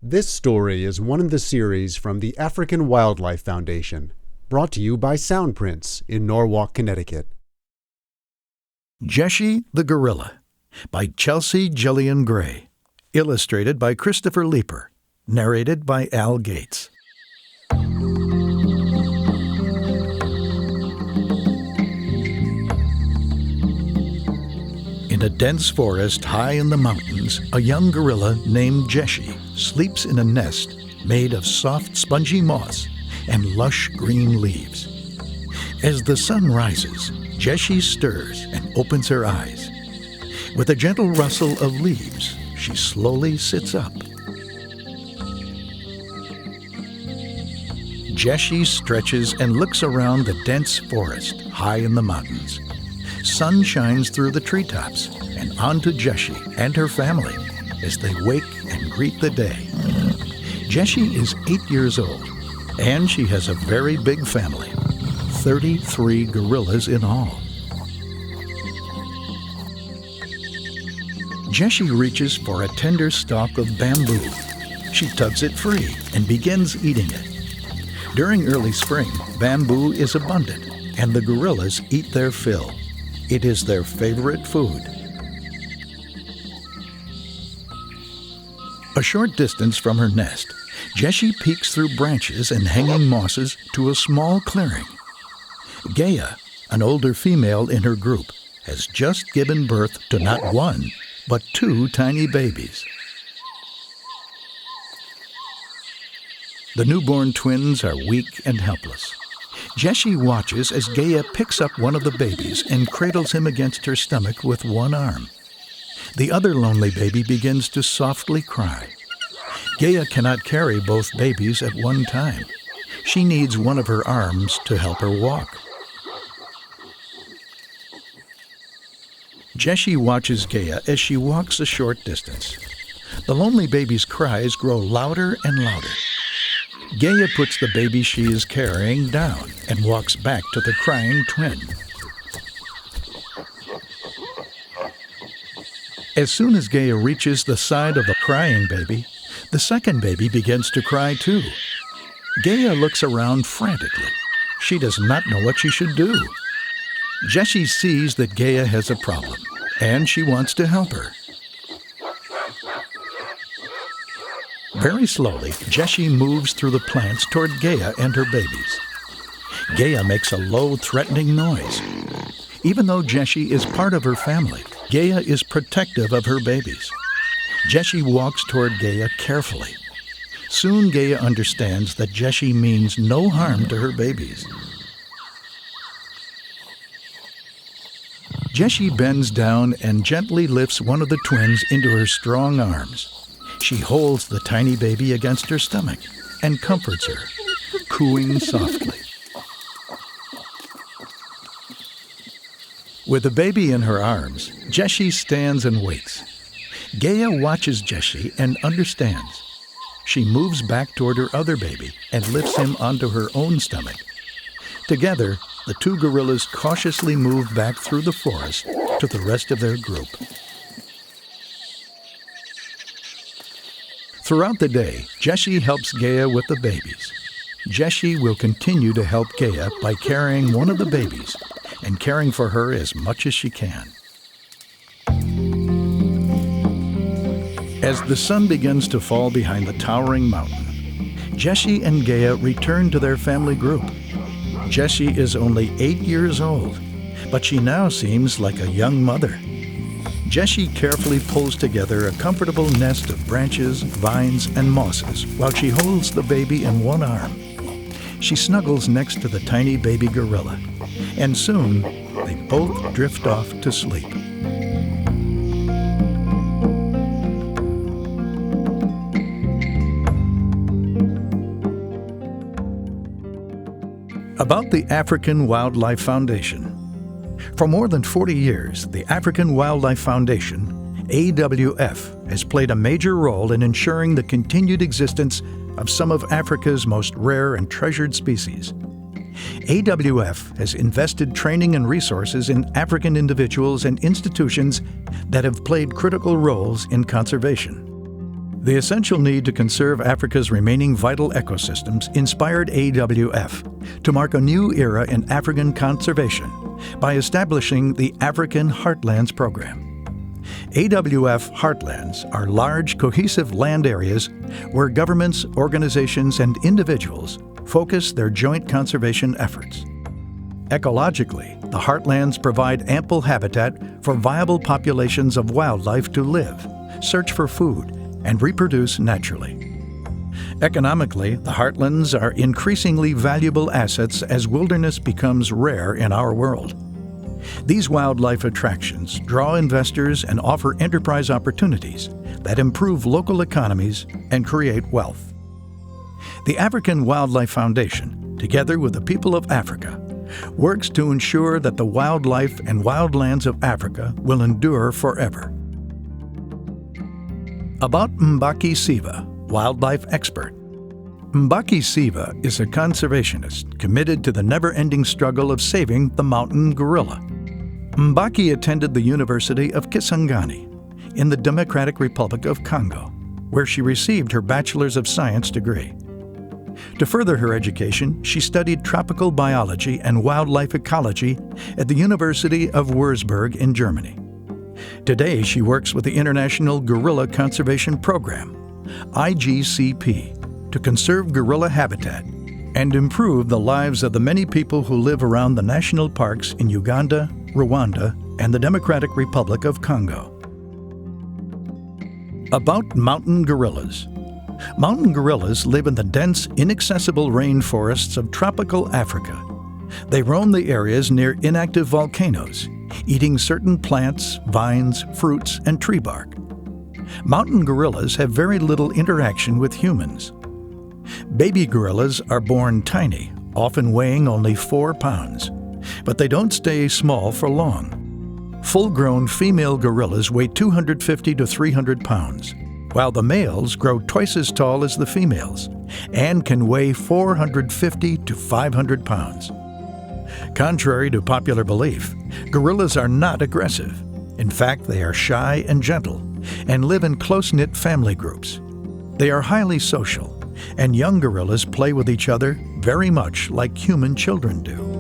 This story is one in the series from the African Wildlife Foundation, brought to you by Soundprints in Norwalk, Connecticut. Jeshi the Gorilla by Chelsea Gillian Gray. Illustrated by Christopher Leeper. Narrated by Al Gates. In a dense forest high in the mountains, a young gorilla named Jeshi sleeps in a nest made of soft, spongy moss and lush green leaves. As the sun rises, Jeshi stirs and opens her eyes. With a gentle rustle of leaves, she slowly sits up. Jeshi stretches and looks around the dense forest high in the mountains. Sun shines through the treetops and onto Jeshi and her family as they wake and greet the day. Jeshi is 8 years old, and she has a very big family, 33 gorillas in all. Jeshi reaches for a tender stalk of bamboo. She tugs it free and begins eating it. During early spring, bamboo is abundant, and the gorillas eat their fill. It is their favorite food. A short distance from her nest, Jeshi peeks through branches and hanging mosses to a small clearing. Gaia, an older female in her group, has just given birth to not one, but 2 tiny babies. The newborn twins are weak and helpless. Jeshi watches as Gaia picks up one of the babies and cradles him against her stomach with one arm. The other lonely baby begins to softly cry. Gaia cannot carry both babies at one time. She needs one of her arms to help her walk. Jeshi watches Gaia as she walks a short distance. The lonely baby's cries grow louder and louder. Gaia puts the baby she is carrying down and walks back to the crying twin. As soon as Gaia reaches the side of the crying baby, the second baby begins to cry too. Gaia looks around frantically. She does not know what she should do. Jeshi sees that Gaia has a problem, and she wants to help her. Very slowly, Jeshi moves through the plants toward Gaia and her babies. Gaia makes a low, threatening noise. Even though Jeshi is part of her family, Gaia is protective of her babies. Jeshi walks toward Gaia carefully. Soon Gaia understands that Jeshi means no harm to her babies. Jeshi bends down and gently lifts one of the twins into her strong arms. She holds the tiny baby against her stomach and comforts her, cooing softly. With the baby in her arms, Jeshi stands and waits. Gaia watches Jeshi and understands. She moves back toward her other baby and lifts him onto her own stomach. Together, the 2 gorillas cautiously move back through the forest to the rest of their group. Throughout the day, Jeshi helps Gaia with the babies. Jeshi will continue to help Gaia by carrying one of the babies and caring for her as much as she can. As the sun begins to fall behind the towering mountain, Jeshi and Gaia return to their family group. Jeshi is only 8 years old, but she now seems like a young mother. Jeshi carefully pulls together a comfortable nest of branches, vines, and mosses while she holds the baby in one arm. She snuggles next to the tiny baby gorilla, and soon they both drift off to sleep. About the African Wildlife Foundation. For more than 40 years, the African Wildlife Foundation, AWF, has played a major role in ensuring the continued existence of some of Africa's most rare and treasured species. AWF has invested training and resources in African individuals and institutions that have played critical roles in conservation. The essential need to conserve Africa's remaining vital ecosystems inspired AWF to mark a new era in African conservation by establishing the African Heartlands Program. AWF Heartlands are large, cohesive land areas where governments, organizations, and individuals focus their joint conservation efforts. Ecologically, the heartlands provide ample habitat for viable populations of wildlife to live, search for food, and reproduce naturally. Economically, the heartlands are increasingly valuable assets as wilderness becomes rare in our world. These wildlife attractions draw investors and offer enterprise opportunities that improve local economies and create wealth. The African Wildlife Foundation, together with the people of Africa, works to ensure that the wildlife and wildlands of Africa will endure forever. About Mbaki Siva, wildlife expert. Mbaki Siva is a conservationist committed to the never-ending struggle of saving the mountain gorilla. Mbaki attended the University of Kisangani in the Democratic Republic of Congo, where she received her Bachelor's of Science degree. To further her education, she studied tropical biology and wildlife ecology at the University of Würzburg in Germany. Today, she works with the International Gorilla Conservation Program, IGCP, to conserve gorilla habitat and improve the lives of the many people who live around the national parks in Uganda, Rwanda, and the Democratic Republic of Congo. About mountain gorillas. Mountain gorillas live in the dense, inaccessible rainforests of tropical Africa. They roam the areas near inactive volcanoes, eating certain plants, vines, fruits, and tree bark. Mountain gorillas have very little interaction with humans. Baby gorillas are born tiny, often weighing only 4 pounds, but they don't stay small for long. Full-grown female gorillas weigh 250 to 300 pounds, while the males grow twice as tall as the females and can weigh 450 to 500 pounds. Contrary to popular belief, gorillas are not aggressive. In fact, they are shy and gentle and live in close-knit family groups. They are highly social, and young gorillas play with each other very much like human children do.